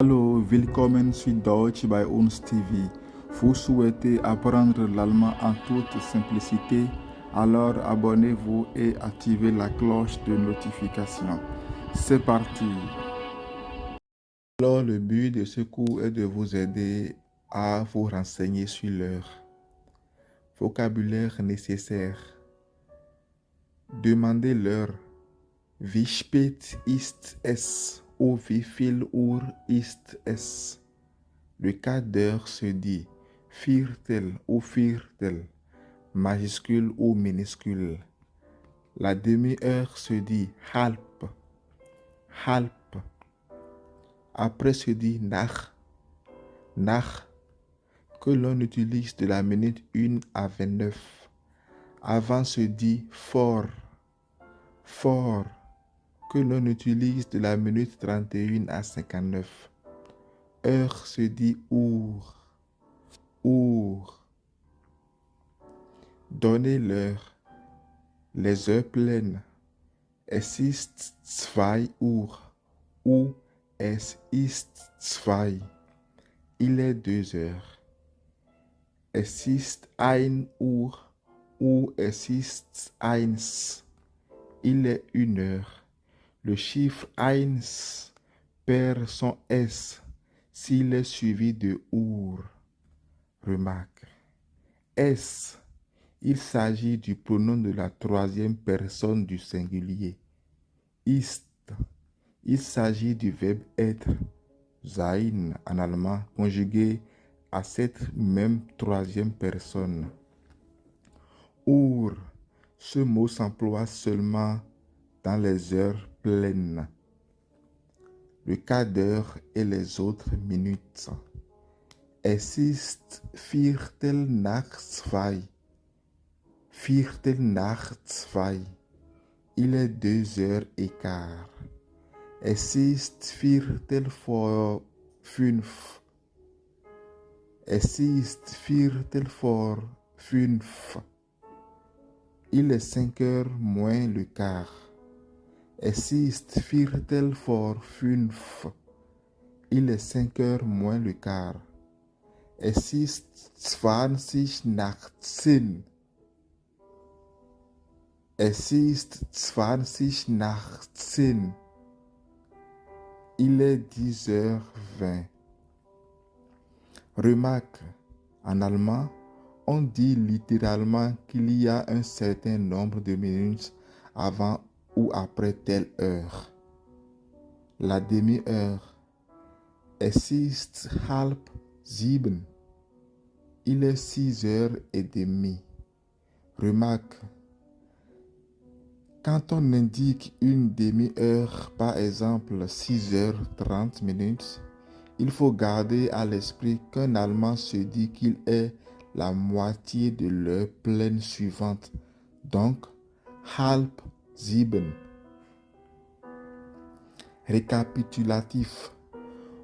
Hallo, willkommen zu Deutsch bei uns TV. Vous souhaitez apprendre l'allemand en toute simplicité? Alors abonnez-vous et activez la cloche de notification. C'est parti. Alors le but de ce cours est de vous aider à vous renseigner sur leur vocabulaire nécessaire. Demandez-leur Wie spät ist es ou wie viel Uhr ist es? Le quart d'heure se dit Viertel ou Viertel, majuscule ou minuscule. La demi-heure se dit halb, halb. Après se dit nach, nach, que l'on utilise de la minute 1 à 29. Avant se dit fort, fort, que l'on utilise de la minute 31 à 59. Heure se dit Uhr, Uhr. Donnez-leur les heures pleines. Es ist 2 Uhr ou es ist 2. Il est 2 heures. Es ist 1 Uhr ou es ist 1. Il est 1 heure. Le chiffre 1 perd son S s'il est suivi de Uhr. Remarque. S, il s'agit du pronom de la troisième personne du singulier. Ist, il s'agit du verbe être, sein en allemand, conjugué à cette même troisième personne. Uhr, ce mot s'emploie seulement dans les heures pleines, le quart d'heure et les autres minutes. Es ist Viertel nach 2. Viertel nach 2. Il est 2h15. Es ist Viertel vor 5. Es ist Viertel vor 5. Il est 5h moins le quart. Es ist Viertel vor 5. Il est 5h moins le quart. Es ist 20 nach 10. Es ist 20 nach 10. Il est 10h20. Remarque, en allemand, on dit littéralement qu'il y a un certain nombre de minutes avant ou après telle heure. La demi-heure. Es ist 6:30. Il est 6h30. Remarque, quand on indique une demi-heure, par exemple 6h30, il faut garder à l'esprit qu'un Allemand se dit qu'il est la moitié de l'heure pleine suivante, donc halb 7. Récapitulatif.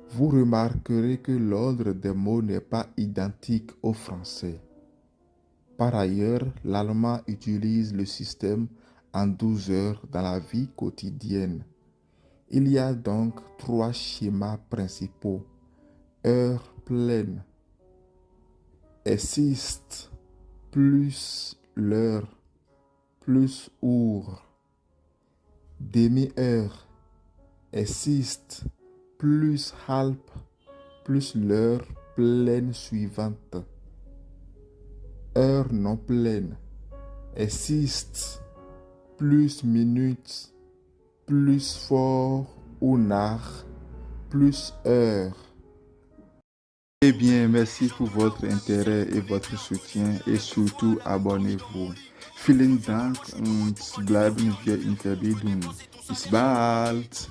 Vous remarquerez que l'ordre des mots n'est pas identique au français. Par ailleurs, l'allemand utilise le système en 12 heures dans la vie quotidienne. Il y a donc 3 schémas principaux. Heure pleine. Es ist plus l'heure plus Uhr. Demi-heure. Es ist plus halb plus l'heure pleine suivante. Heure non pleine. Es ist plus minutes plus fort ou nach plus heure. Eh bien, merci pour votre intérêt et votre soutien et surtout abonnez-vous. Vielen Dank und bleiben wir in Verbindung. Bis bald.